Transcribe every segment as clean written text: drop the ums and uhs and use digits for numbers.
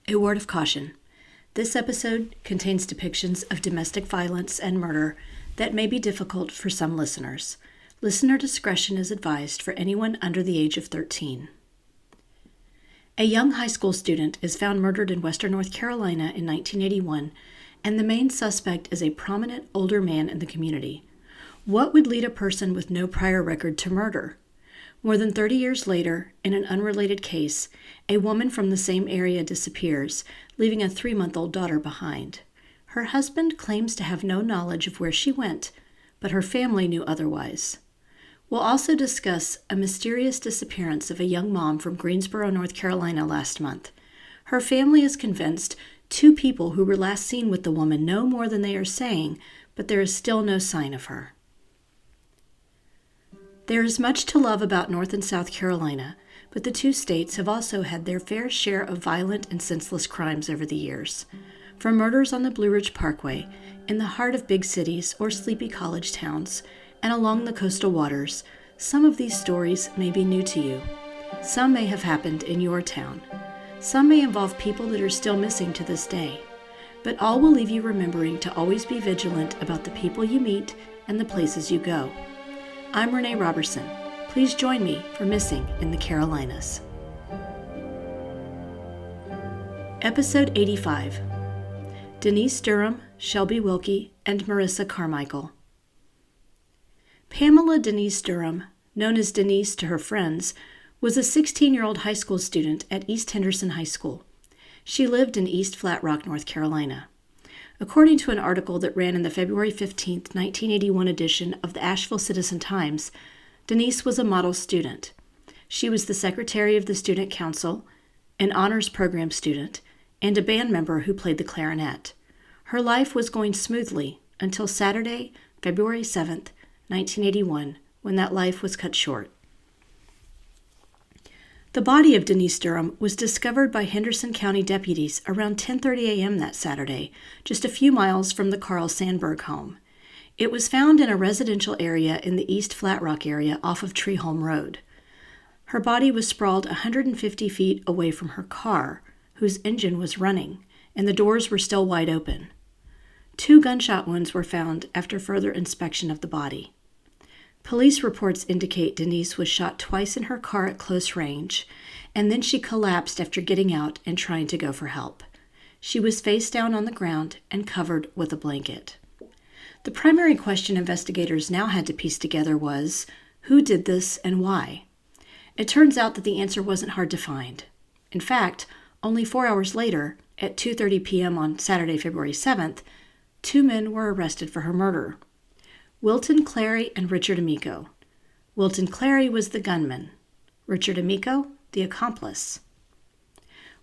A word of caution. This episode contains depictions of domestic violence and murder that may be difficult for some listeners. Listener discretion is advised for anyone under the age of 13. A young high school student is found murdered in western North Carolina in 1981, and the main suspect is a prominent older man in the community. What would lead a person with no prior record to murder? More than 30 years later, in an unrelated case, a woman from the same area disappears, leaving a 3-month-old daughter behind. Her husband claims to have no knowledge of where she went, but her family knew otherwise. We'll also discuss a mysterious disappearance of a young mom from Greensboro, North Carolina last month. Her family is convinced 2 people who were last seen with the woman know more than they are saying, but there is still no sign of her. There is much to love about North and South Carolina, but the 2 states have also had their fair share of violent and senseless crimes over the years. From murders on the Blue Ridge Parkway, in the heart of big cities or sleepy college towns, and along the coastal waters, some of these stories may be new to you. Some may have happened in your town. Some may involve people that are still missing to this day. But all will leave you remembering to always be vigilant about the people you meet and the places you go. I'm Renee Robertson. Please join me for Missing in the Carolinas. Episode 85. Denise Durham, Shelby Wilkie, and Marissa Carmichael. Pamela Denise Durham, known as Denise to her friends, was a 16-year-old high school student at East Henderson High School. She lived in East Flat Rock, North Carolina. According to an article that ran in the February 15, 1981 edition of the Asheville Citizen-Times, Denise was a model student. She was the secretary of the student council, an honors program student, and a band member who played the clarinet. Her life was going smoothly until Saturday, February 7, 1981, when that life was cut short. The body of Denise Durham was discovered by Henderson County deputies around 10:30 a.m. that Saturday, just a few miles from the Carl Sandburg home. It was found in a residential area in the East Flat Rock area off of Treeholm Road. Her body was sprawled 150 feet away from her car, whose engine was running, and the doors were still wide open. 2 gunshot wounds were found after further inspection of the body. Police reports indicate Denise was shot twice in her car at close range, and then she collapsed after getting out and trying to go for help. She was face down on the ground and covered with a blanket. The primary question investigators now had to piece together was, who did this and why? It turns out that the answer wasn't hard to find. In fact, only 4 hours later, at 2:30 p.m. on Saturday, February 7th, 2 men were arrested for her murder. Wilton Clary and Richard Amico. Wilton Clary was the gunman. Richard Amico, the accomplice.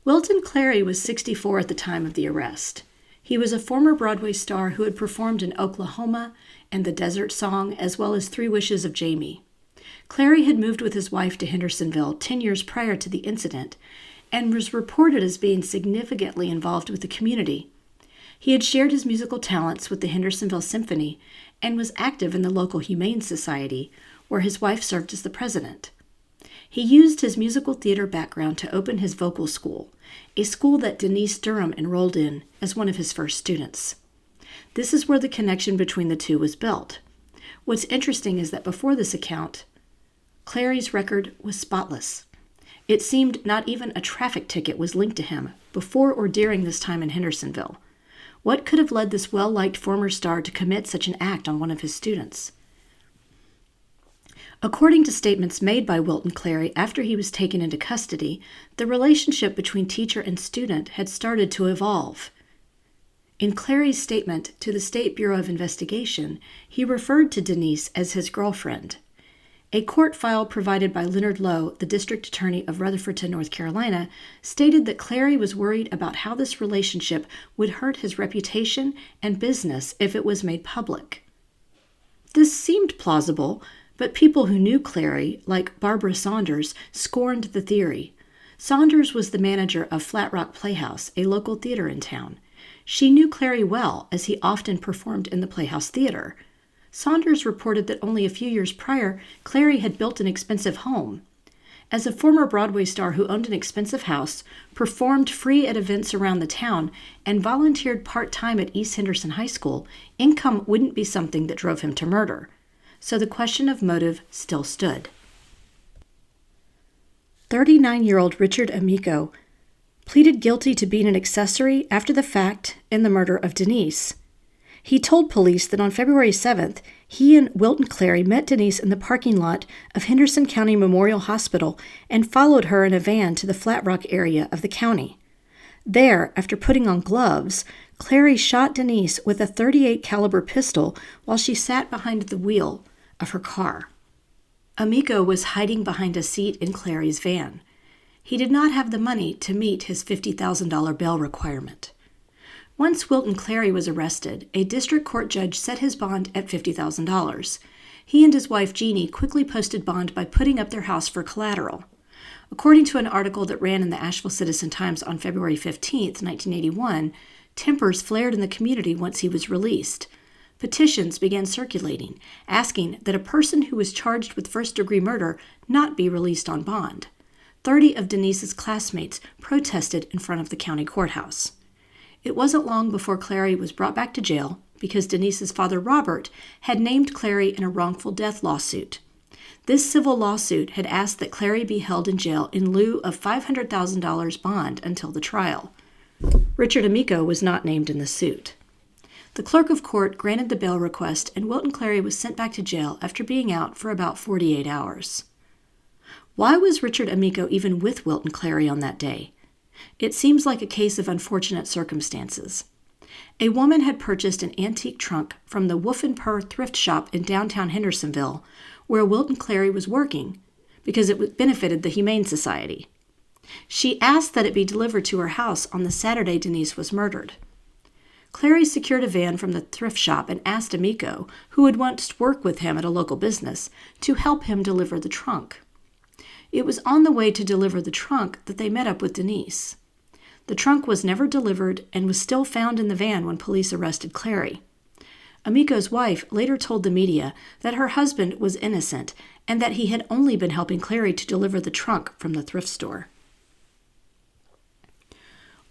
Wilton Clary was 64 at the time of the arrest. He was a former Broadway star who had performed in Oklahoma and The Desert Song, as well as 3 Wishes of Jamie. Clary had moved with his wife to Hendersonville 10 years prior to the incident and was reported as being significantly involved with the community. He had shared his musical talents with the Hendersonville Symphony and was active in the local Humane Society, where his wife served as the president. He used his musical theater background to open his vocal school, a school that Denise Durham enrolled in as one of his first students. This is where the connection between the 2 was built. What's interesting is that before this account, Clary's record was spotless. It seemed not even a traffic ticket was linked to him before or during this time in Hendersonville. What could have led this well-liked former star to commit such an act on one of his students? According to statements made by Wilton Clary after he was taken into custody, the relationship between teacher and student had started to evolve. In Clary's statement to the State Bureau of Investigation, he referred to Denise as his girlfriend. A court file provided by Leonard Lowe, the district attorney of Rutherfordton, North Carolina, stated that Clary was worried about how this relationship would hurt his reputation and business if it was made public. This seemed plausible, but people who knew Clary, like Barbara Saunders, scorned the theory. Saunders was the manager of Flat Rock Playhouse, a local theater in town. She knew Clary well, as he often performed in the Playhouse Theater. Saunders reported that only a few years prior, Clary had built an expensive home. As a former Broadway star who owned an expensive house, performed free at events around the town, and volunteered part-time at East Henderson High School, income wouldn't be something that drove him to murder. So the question of motive still stood. 39-year-old Richard Amico pleaded guilty to being an accessory after the fact in the murder of Denise. He told police that on February 7th, he and Wilton Clary met Denise in the parking lot of Henderson County Memorial Hospital and followed her in a van to the Flat Rock area of the county. There, after putting on gloves, Clary shot Denise with a .38 caliber pistol while she sat behind the wheel of her car. Amico was hiding behind a seat in Clary's van. He did not have the money to meet his $50,000 bail requirement. Once Wilton Clary was arrested, a district court judge set his bond at $50,000. He and his wife Jeannie quickly posted bond by putting up their house for collateral. According to an article that ran in the Asheville Citizen-Times on February 15, 1981, tempers flared in the community once he was released. Petitions began circulating, asking that a person who was charged with first-degree murder not be released on bond. 30 of Denise's classmates protested in front of the county courthouse. It wasn't long before Clary was brought back to jail because Denise's father, Robert, had named Clary in a wrongful death lawsuit. This civil lawsuit had asked that Clary be held in jail in lieu of $500,000 bond until the trial. Richard Amico was not named in the suit. The clerk of court granted the bail request, and Wilton Clary was sent back to jail after being out for about 48 hours. Why was Richard Amico even with Wilton Clary on that day? It seems like a case of unfortunate circumstances. A woman had purchased an antique trunk from the Wolf and Purr thrift shop in downtown Hendersonville, where Wilton Clary was working, because it benefited the Humane Society. She asked that it be delivered to her house on the Saturday Denise was murdered. Clary secured a van from the thrift shop and asked Amico, who had once worked with him at a local business, to help him deliver the trunk. It was on the way to deliver the trunk that they met up with Denise. The trunk was never delivered and was still found in the van when police arrested Clary. Amico's wife later told the media that her husband was innocent and that he had only been helping Clary to deliver the trunk from the thrift store.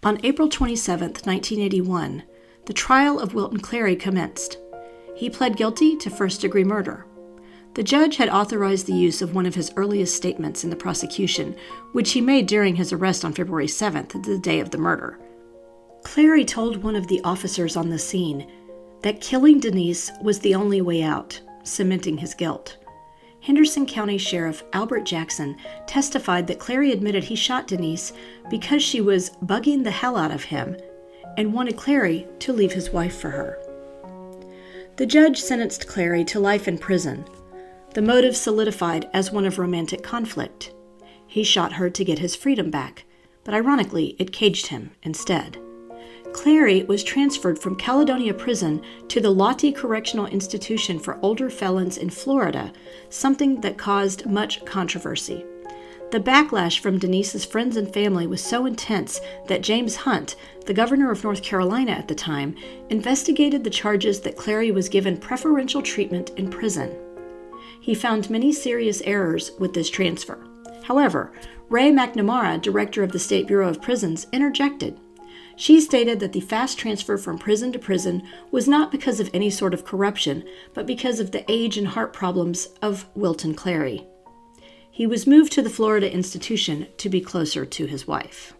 On April 27, 1981, the trial of Wilton Clary commenced. He pled guilty to first-degree murder. The judge had authorized the use of one of his earliest statements in the prosecution, which he made during his arrest on February 7th, the day of the murder. Clary told one of the officers on the scene that killing Denise was the only way out, cementing his guilt. Henderson County Sheriff Albert Jackson testified that Clary admitted he shot Denise because she was bugging the hell out of him and wanted Clary to leave his wife for her. The judge sentenced Clary to life in prison. The motive solidified as one of romantic conflict. He shot her to get his freedom back, but ironically, it caged him instead. Clary was transferred from Caledonia Prison to the Lottie Correctional Institution for older felons in Florida, something that caused much controversy. The backlash from Denise's friends and family was so intense that James Hunt, the governor of North Carolina at the time, investigated the charges that Clary was given preferential treatment in prison. He found many serious errors with this transfer. However, Ray McNamara, director of the State Bureau of Prisons, interjected. She stated that the fast transfer from prison to prison was not because of any sort of corruption, but because of the age and heart problems of Wilton Clary. He was moved to the Florida institution to be closer to his wife.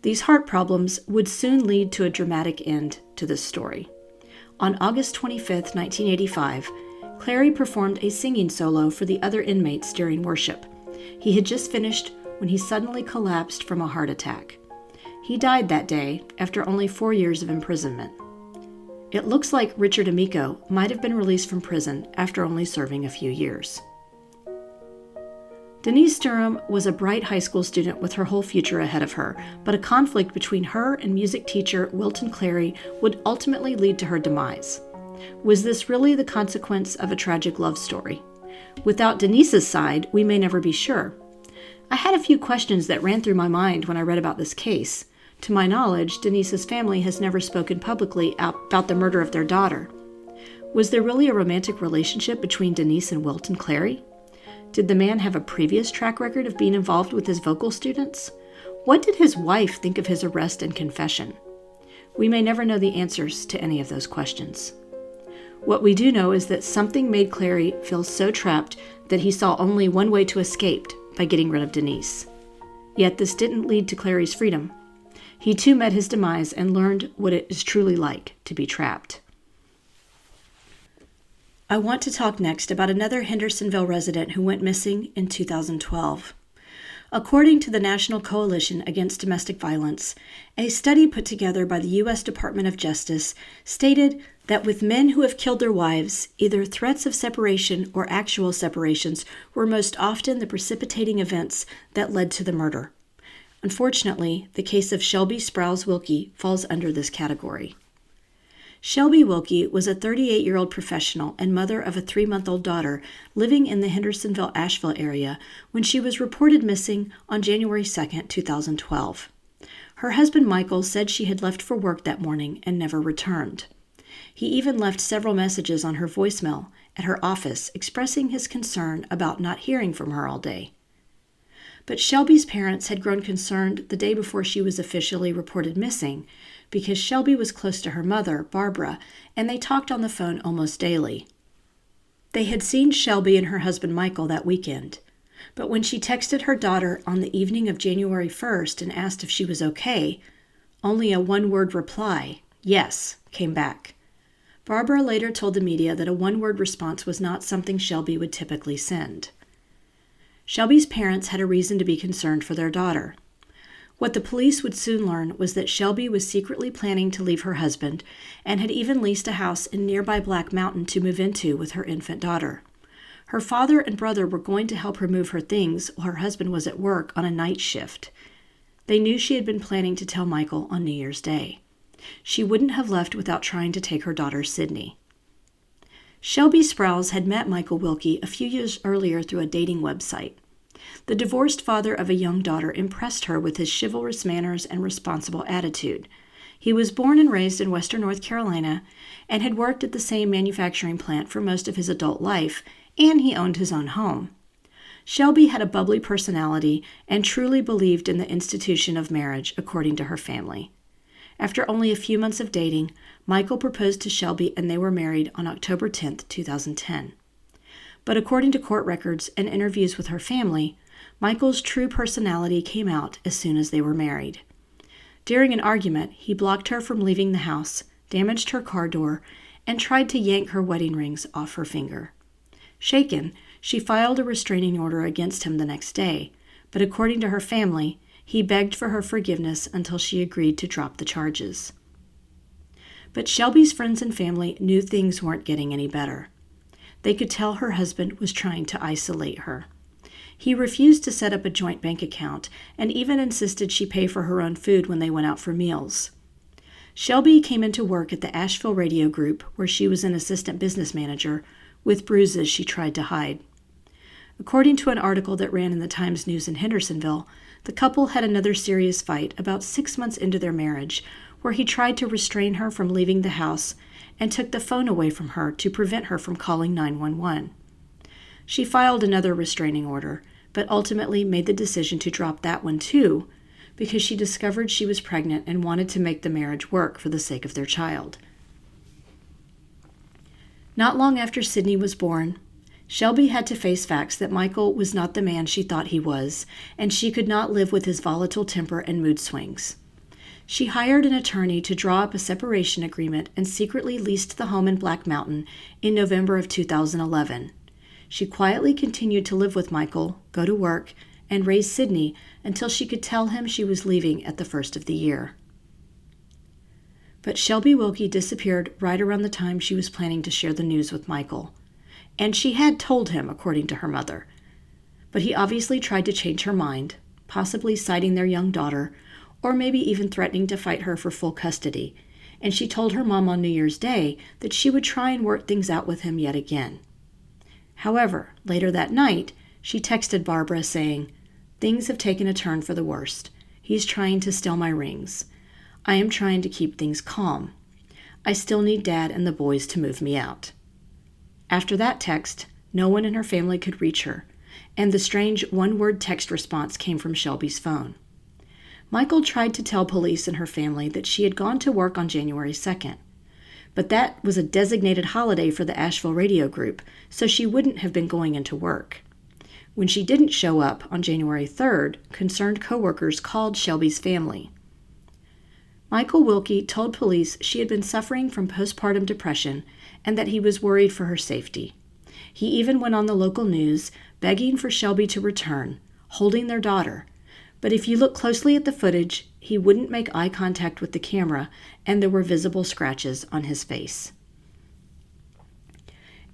These heart problems would soon lead to a dramatic end to this story. On August 25, 1985, Clary performed a singing solo for the other inmates during worship. He had just finished when he suddenly collapsed from a heart attack. He died that day after only 4 years of imprisonment. It looks like Richard Amico might have been released from prison after only serving a few years. Denise Durham was a bright high school student with her whole future ahead of her, but a conflict between her and music teacher Wilton Clary would ultimately lead to her demise. Was this really the consequence of a tragic love story? Without Denise's side, we may never be sure. I had a few questions that ran through my mind when I read about this case. To my knowledge, Denise's family has never spoken publicly about the murder of their daughter. Was there really a romantic relationship between Denise and Wilton Clary? Did the man have a previous track record of being involved with his vocal students? What did his wife think of his arrest and confession? We may never know the answers to any of those questions. What we do know is that something made Clary feel so trapped that he saw only one way to escape, by getting rid of Denise. Yet this didn't lead to Clary's freedom. He too met his demise and learned what it is truly like to be trapped. I want to talk next about another Hendersonville resident who went missing in 2012. According to the National Coalition Against Domestic Violence, a study put together by the U.S. Department of Justice stated that with men who have killed their wives, either threats of separation or actual separations were most often the precipitating events that led to the murder. Unfortunately, the case of Shelby Wilkie falls under this category. Shelby Wilkie was a 38-year-old professional and mother of a 3-month-old daughter living in the Hendersonville-Asheville area when she was reported missing on January 2, 2012. Her husband Michael said she had left for work that morning and never returned. He even left several messages on her voicemail at her office expressing his concern about not hearing from her all day. But Shelby's parents had grown concerned the day before she was officially reported missing because Shelby was close to her mother, Barbara, and they talked on the phone almost daily. They had seen Shelby and her husband Michael that weekend, but when she texted her daughter on the evening of January 1st and asked if she was okay, only a one-word reply, yes, came back. Barbara later told the media that a one-word response was not something Shelby would typically send. Shelby's parents had a reason to be concerned for their daughter. What the police would soon learn was that Shelby was secretly planning to leave her husband and had even leased a house in nearby Black Mountain to move into with her infant daughter. Her father and brother were going to help her move her things while her husband was at work on a night shift. They knew she had been planning to tell Michael on New Year's Day. She wouldn't have left without trying to take her daughter, Sydney. Shelby Sprouse had met Michael Wilkie a few years earlier through a dating website. The divorced father of a young daughter impressed her with his chivalrous manners and responsible attitude. He was born and raised in western North Carolina and had worked at the same manufacturing plant for most of his adult life, and he owned his own home. Shelby had a bubbly personality and truly believed in the institution of marriage, according to her family. After only a few months of dating, Michael proposed to Shelby and they were married on October 10, 2010. But according to court records and interviews with her family, Michael's true personality came out as soon as they were married. During an argument, he blocked her from leaving the house, damaged her car door, and tried to yank her wedding rings off her finger. Shaken, she filed a restraining order against him the next day, but according to her family, he begged for her forgiveness until she agreed to drop the charges. But Shelby's friends and family knew things weren't getting any better. They could tell her husband was trying to isolate her. He refused to set up a joint bank account and even insisted she pay for her own food when they went out for meals. Shelby came into work at the Asheville Radio Group, where she was an assistant business manager, with bruises she tried to hide. According to an article that ran in the Times News in Hendersonville, the couple had another serious fight about 6 months into their marriage, where he tried to restrain her from leaving the house and took the phone away from her to prevent her from calling 911. She filed another restraining order, but ultimately made the decision to drop that one too, because she discovered she was pregnant and wanted to make the marriage work for the sake of their child. Not long after Sydney was born, Shelby had to face facts that Michael was not the man she thought he was, and she could not live with his volatile temper and mood swings. She hired an attorney to draw up a separation agreement and secretly leased the home in Black Mountain in November of 2011. She quietly continued to live with Michael, go to work, and raise Sydney until she could tell him she was leaving at the first of the year. But Shelby Wilkie disappeared right around the time she was planning to share the news with Michael. And she had told him, according to her mother. But he obviously tried to change her mind, possibly citing their young daughter, or maybe even threatening to fight her for full custody, and she told her mom on New Year's Day that she would try and work things out with him yet again. However, later that night, she texted Barbara saying, "Things have taken a turn for the worst. He's trying to steal my rings. I am trying to keep things calm. I still need Dad and the boys to move me out." After that text, no one in her family could reach her, and the strange one-word text response came from Shelby's phone. Michael tried to tell police and her family that she had gone to work on January 2nd, but that was a designated holiday for the Asheville radio group, so she wouldn't have been going into work. When she didn't show up on January 3rd, concerned coworkers called Shelby's family. Michael Wilkie told police she had been suffering from postpartum depression and that he was worried for her safety. He even went on the local news begging for Shelby to return, holding their daughter. But if you look closely at the footage, he wouldn't make eye contact with the camera, and there were visible scratches on his face.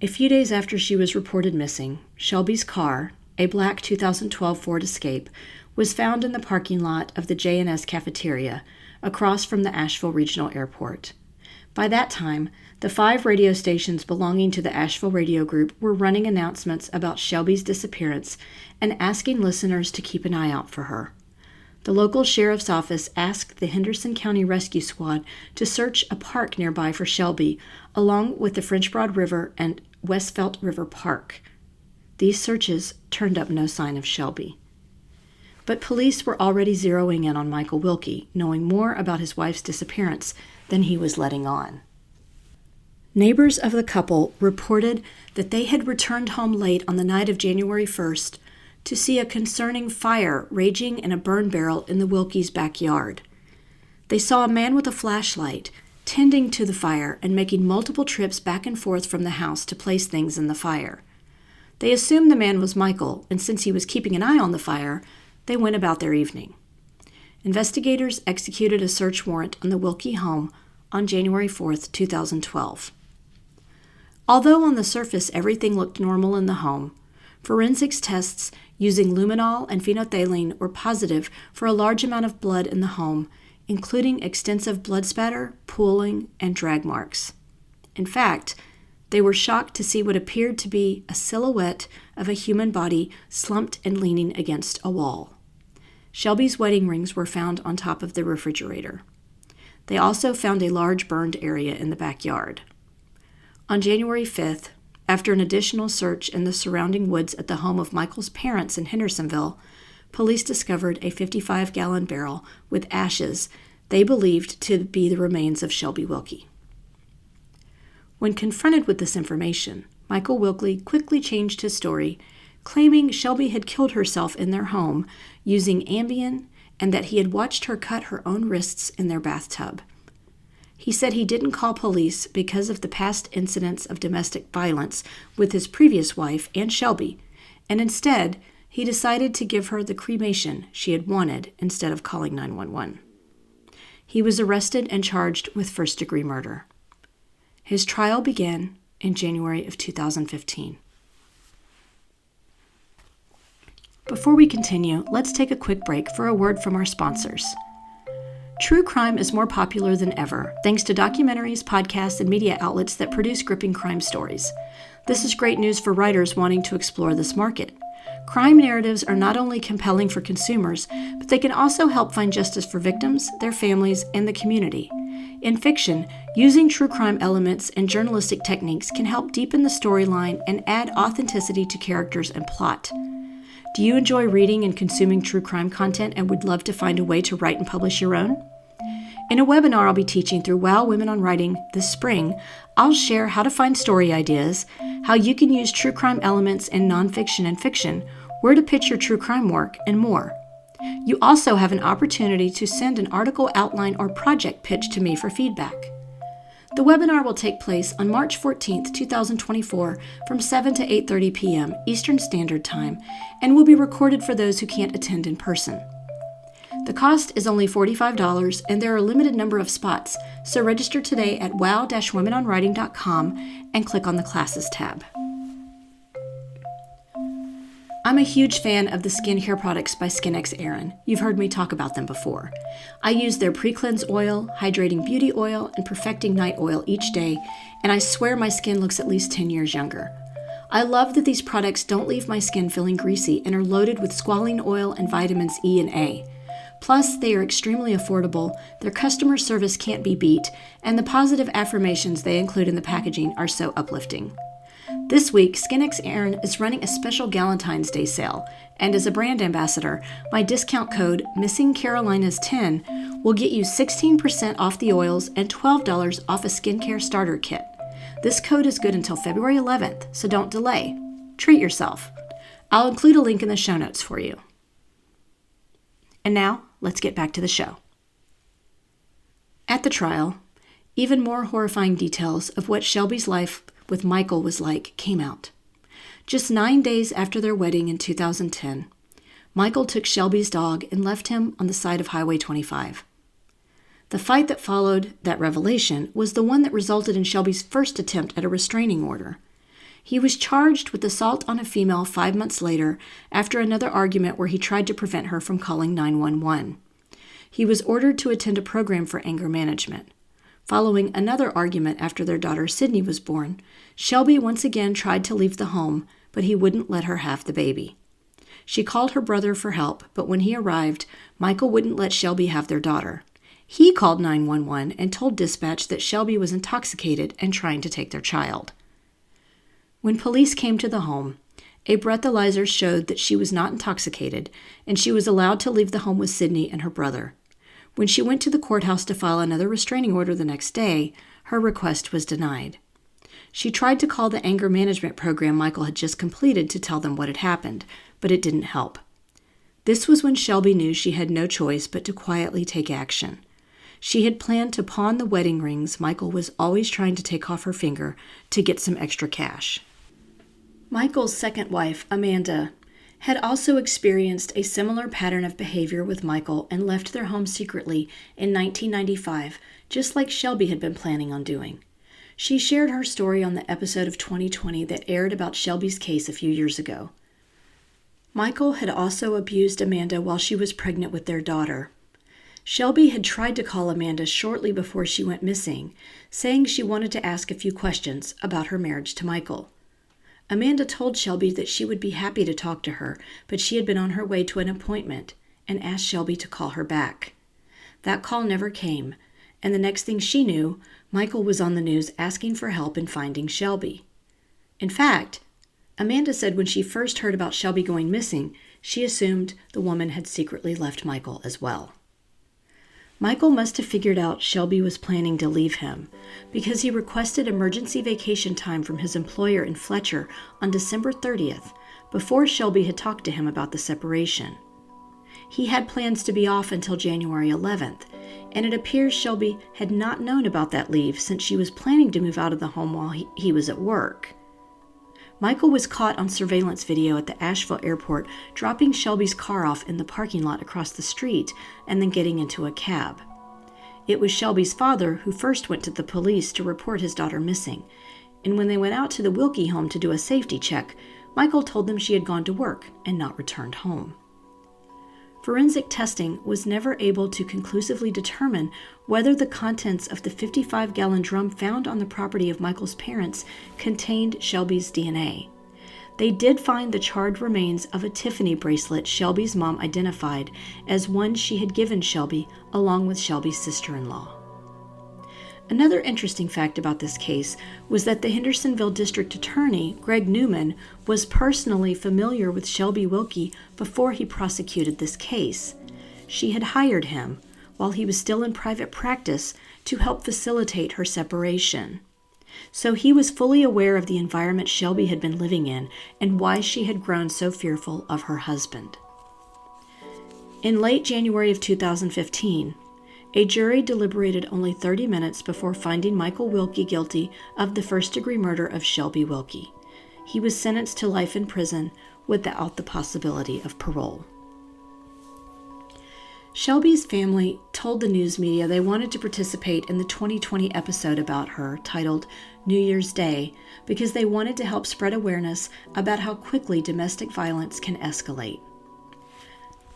A few days after she was reported missing, Shelby's car, a black 2012 Ford Escape, was found in the parking lot of the J&S cafeteria across from the Asheville Regional Airport. By that time, the 5 radio stations belonging to the Asheville Radio Group were running announcements about Shelby's disappearance and asking listeners to keep an eye out for her. The local sheriff's office asked the Henderson County Rescue Squad to search a park nearby for Shelby, along with the French Broad River and Westfelt River Park. These searches turned up no sign of Shelby. But police were already zeroing in on Michael Wilkie, knowing more about his wife's disappearance than he was letting on. Neighbors of the couple reported that they had returned home late on the night of January 1st to see a concerning fire raging in a burn barrel in the Wilkies' backyard. They saw a man with a flashlight tending to the fire and making multiple trips back and forth from the house to place things in the fire. They assumed the man was Michael, and since he was keeping an eye on the fire, they went about their evening. Investigators executed a search warrant on the Wilkie home on January 4th, 2012. Although on the surface everything looked normal in the home, forensics tests using luminol and phenolphthalein were positive for a large amount of blood in the home, including extensive blood spatter, pooling, and drag marks. In fact, they were shocked to see what appeared to be a silhouette of a human body slumped and leaning against a wall. Shelby's wedding rings were found on top of the refrigerator. They also found a large burned area in the backyard. On January 5th, after an additional search in the surrounding woods at the home of Michael's parents in Hendersonville, police discovered a 55-gallon barrel with ashes they believed to be the remains of Shelby Wilkie. When confronted with this information, Michael Wilkie quickly changed his story, claiming Shelby had killed herself in their home using Ambien and that he had watched her cut her own wrists in their bathtub. He said he didn't call police because of the past incidents of domestic violence with his previous wife and Shelby, and instead, he decided to give her the cremation she had wanted instead of calling 911. He was arrested and charged with first-degree murder. His trial began in January of 2015. Before we continue, let's take a quick break for a word from our sponsors. True crime is more popular than ever, thanks to documentaries, podcasts, and media outlets that produce gripping crime stories. This is great news for writers wanting to explore this market. Crime narratives are not only compelling for consumers, but they can also help find justice for victims, their families, and the community. In fiction, using true crime elements and journalistic techniques can help deepen the storyline and add authenticity to characters and plot. Do you enjoy reading and consuming true crime content and would love to find a way to write and publish your own? In a webinar I'll be teaching through Wow Women on Writing this spring, I'll share how to find story ideas, how you can use true crime elements in nonfiction and fiction, where to pitch your true crime work, and more. You also have an opportunity to send an article outline or project pitch to me for feedback. The webinar will take place on March 14th, 2024 from 7 to 8:30 p.m. Eastern Standard Time and will be recorded for those who can't attend in person. The cost is only $45 and there are a limited number of spots, so register today at wow-womenonwriting.com and click on the Classes tab. I'm a huge fan of the skincare products by SkinxErin. You've heard me talk about them before. I use their pre-cleanse oil, hydrating beauty oil, and perfecting night oil each day, and I swear my skin looks at least 10 years younger. I love that these products don't leave my skin feeling greasy and are loaded with squalene oil and vitamins E and A. Plus, they are extremely affordable, their customer service can't be beat, and the positive affirmations they include in the packaging are so uplifting. This week, SkinxErin is running a special Galentine's Day sale, and as a brand ambassador, my discount code MissingCarolinas10 will get you 16% off the oils and $12 off a skincare starter kit. This code is good until February 11th, so don't delay. Treat yourself. I'll include a link in the show notes for you. And now, let's get back to the show. At the trial, even more horrifying details of what Shelby's life with Michael was like came out. Just 9 days after their wedding in 2010, Michael took Shelby's dog and left him on the side of Highway 25. The fight that followed that revelation was the one that resulted in Shelby's first attempt at a restraining order. He was charged with assault on a female 5 months later after another argument where he tried to prevent her from calling 911. He was ordered to attend a program for anger management. Following another argument after their daughter Sydney was born, Shelby once again tried to leave the home, but he wouldn't let her have the baby. She called her brother for help, but when he arrived, Michael wouldn't let Shelby have their daughter. He called 911 and told dispatch that Shelby was intoxicated and trying to take their child. When police came to the home, a breathalyzer showed that she was not intoxicated, and she was allowed to leave the home with Sydney and her brother. When she went to the courthouse to file another restraining order the next day, her request was denied. She tried to call the anger management program Michael had just completed to tell them what had happened, but it didn't help. This was when Shelby knew she had no choice but to quietly take action. She had planned to pawn the wedding rings Michael was always trying to take off her finger to get some extra cash. Michael's second wife, Amanda, had also experienced a similar pattern of behavior with Michael and left their home secretly in 1995, just like Shelby had been planning on doing. She shared her story on the episode of 2020 that aired about Shelby's case a few years ago. Michael had also abused Amanda while she was pregnant with their daughter. Shelby had tried to call Amanda shortly before she went missing, saying she wanted to ask a few questions about her marriage to Michael. Amanda told Shelby that she would be happy to talk to her, but she had been on her way to an appointment and asked Shelby to call her back. That call never came, and the next thing she knew, Michael was on the news asking for help in finding Shelby. In fact, Amanda said when she first heard about Shelby going missing, she assumed the woman had secretly left Michael as well. Michael must have figured out Shelby was planning to leave him because he requested emergency vacation time from his employer in Fletcher on December 30th, before Shelby had talked to him about the separation. He had plans to be off until January 11th, and it appears Shelby had not known about that leave since she was planning to move out of the home while he was at work. Michael was caught on surveillance video at the Asheville airport dropping Shelby's car off in the parking lot across the street and then getting into a cab. It was Shelby's father who first went to the police to report his daughter missing, and when they went out to the Wilkie home to do a safety check, Michael told them she had gone to work and not returned home. Forensic testing was never able to conclusively determine whether the contents of the 55-gallon drum found on the property of Michael's parents contained Shelby's DNA. They did find the charred remains of a Tiffany bracelet Shelby's mom identified as one she had given Shelby along with Shelby's sister-in-law. Another interesting fact about this case was that the Hendersonville District Attorney, Greg Newman, was personally familiar with Shelby Wilkie before he prosecuted this case. She had hired him, while he was still in private practice, to help facilitate her separation. So he was fully aware of the environment Shelby had been living in and why she had grown so fearful of her husband. In late January of 2015, a jury deliberated only 30 minutes before finding Michael Wilkie guilty of the first-degree murder of Shelby Wilkie. He was sentenced to life in prison without the possibility of parole. Shelby's family told the news media they wanted to participate in the 2020 episode about her titled New Year's Day because they wanted to help spread awareness about how quickly domestic violence can escalate.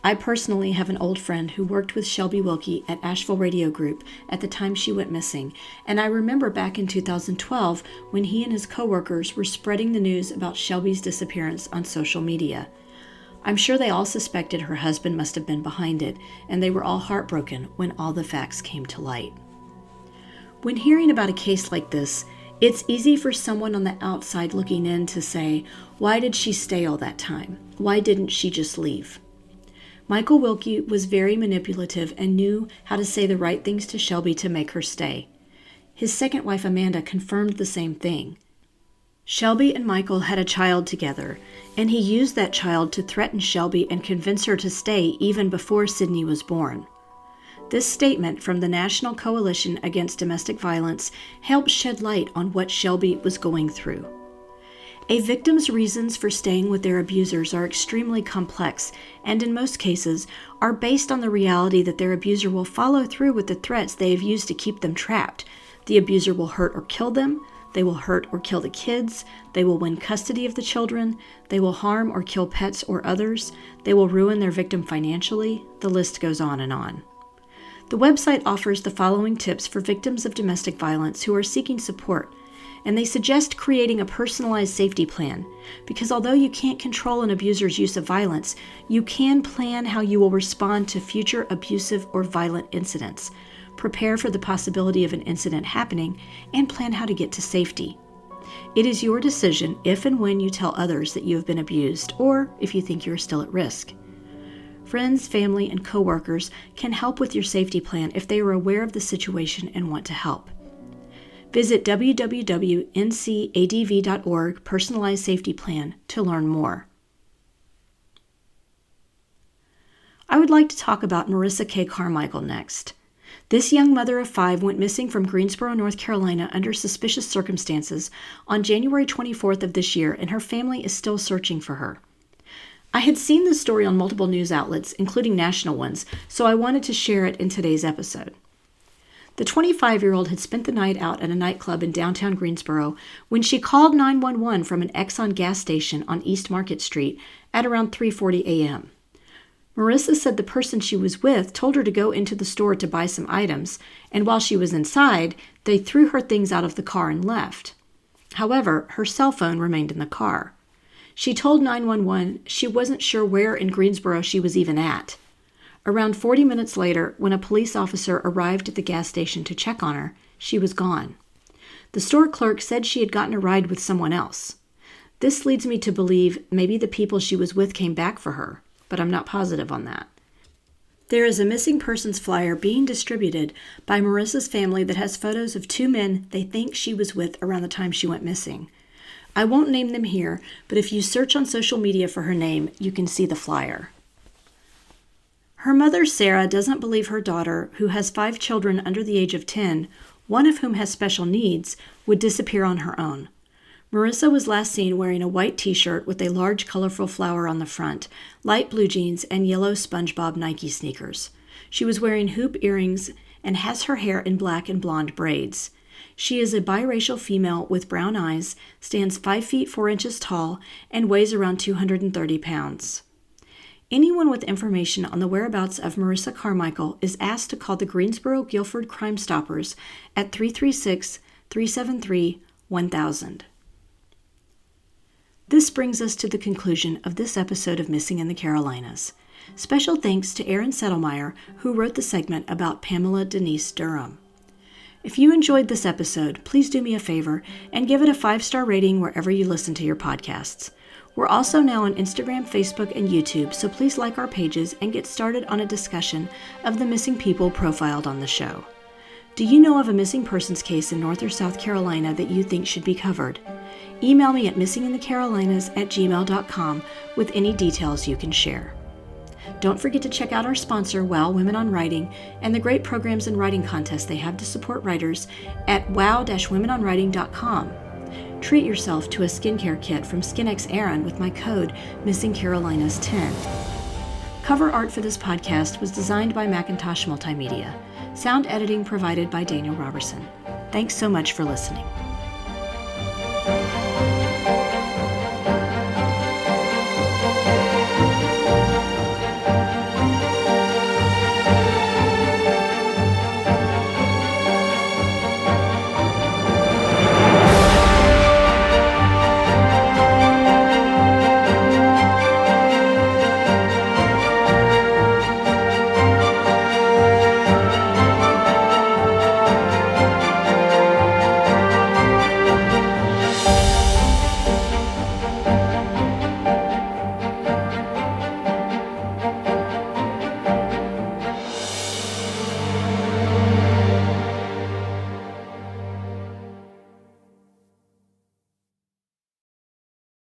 I personally have an old friend who worked with Shelby Wilkie at Asheville Radio Group at the time she went missing, and I remember back in 2012 when he and his coworkers were spreading the news about Shelby's disappearance on social media. I'm sure they all suspected her husband must have been behind it, and they were all heartbroken when all the facts came to light. When hearing about a case like this, It's easy for someone on the outside looking in to say, why did she stay all that time? Why didn't she just leave? Michael Wilkie was very manipulative and knew how to say the right things to Shelby to make her stay. His second wife, Amanda, confirmed the same thing. Shelby and Michael had a child together, and he used that child to threaten Shelby and convince her to stay even before Sydney was born. This statement from the National Coalition Against Domestic Violence helped shed light on what Shelby was going through. A victim's reasons for staying with their abusers are extremely complex and in most cases are based on the reality that their abuser will follow through with the threats they have used to keep them trapped. The abuser will hurt or kill them, they will hurt or kill the kids, they will win custody of the children, they will harm or kill pets or others, they will ruin their victim financially, the list goes on and on. The website offers the following tips for victims of domestic violence who are seeking support, and they suggest creating a personalized safety plan, because although you can't control an abuser's use of violence, you can plan how you will respond to future abusive or violent incidents, prepare for the possibility of an incident happening, and plan how to get to safety. It is your decision if and when you tell others that you have been abused, or if you think you are still at risk. Friends, family, and coworkers can help with your safety plan if they are aware of the situation and want to help. Visit www.ncadv.org Personalized Safety Plan to learn more. I would like to talk about Marissa Carmichael next. This young mother of 5 went missing from Greensboro, North Carolina under suspicious circumstances on January 24th of this year, and her family is still searching for her. I had seen this story on multiple news outlets, including national ones, so I wanted to share it in today's episode. The 25-year-old had spent the night out at a nightclub in downtown Greensboro when she called 911 from an Exxon gas station on East Market Street at around 3:40 a.m. Marissa said the person she was with told her to go into the store to buy some items, and while she was inside, they threw her things out of the car and left. However, her cell phone remained in the car. She told 911 she wasn't sure where in Greensboro she was even at. Around 40 minutes later, when a police officer arrived at the gas station to check on her, she was gone. The store clerk said she had gotten a ride with someone else. This leads me to believe maybe the people she was with came back for her, but I'm not positive on that. There is a missing persons flyer being distributed by Marissa's family that has photos of 2 men they think she was with around the time she went missing. I won't name them here, but if you search on social media for her name, you can see the flyer. Her mother, Sarah, doesn't believe her daughter, who has 5 children under the age of 10, one of whom has special needs, would disappear on her own. Marissa was last seen wearing a white t-shirt with a large colorful flower on the front, light blue jeans, and yellow SpongeBob Nike sneakers. She was wearing hoop earrings and has her hair in black and blonde braids. She is a biracial female with brown eyes, stands 5 feet 4 inches tall, and weighs around 230 pounds. Anyone with information on the whereabouts of Marissa Carmichael is asked to call the Greensboro-Guilford Crime Stoppers at 336-373-1000. This brings us to the conclusion of this episode of Missing in the Carolinas. Special thanks to Erin Settlemier, who wrote the segment about Pamela Denise Durham. If you enjoyed this episode, please do me a favor and give it a 5-star rating wherever you listen to your podcasts. We're also now on Instagram, Facebook, and YouTube, so please like our pages and get started on a discussion of the missing people profiled on the show. Do you know of a missing persons case in North or South Carolina that you think should be covered? Email me at missinginthecarolinas@gmail.com with any details you can share. Don't forget to check out our sponsor, Wow Women on Writing, and the great programs and writing contests they have to support writers at wow-womenonwriting.com. Treat yourself to a skincare kit from SkinxErin with my code MissingCarolinas10. Cover art for this podcast was designed by Mackintosh Multimedia. Sound editing provided by Daniel Robertson. Thanks so much for listening.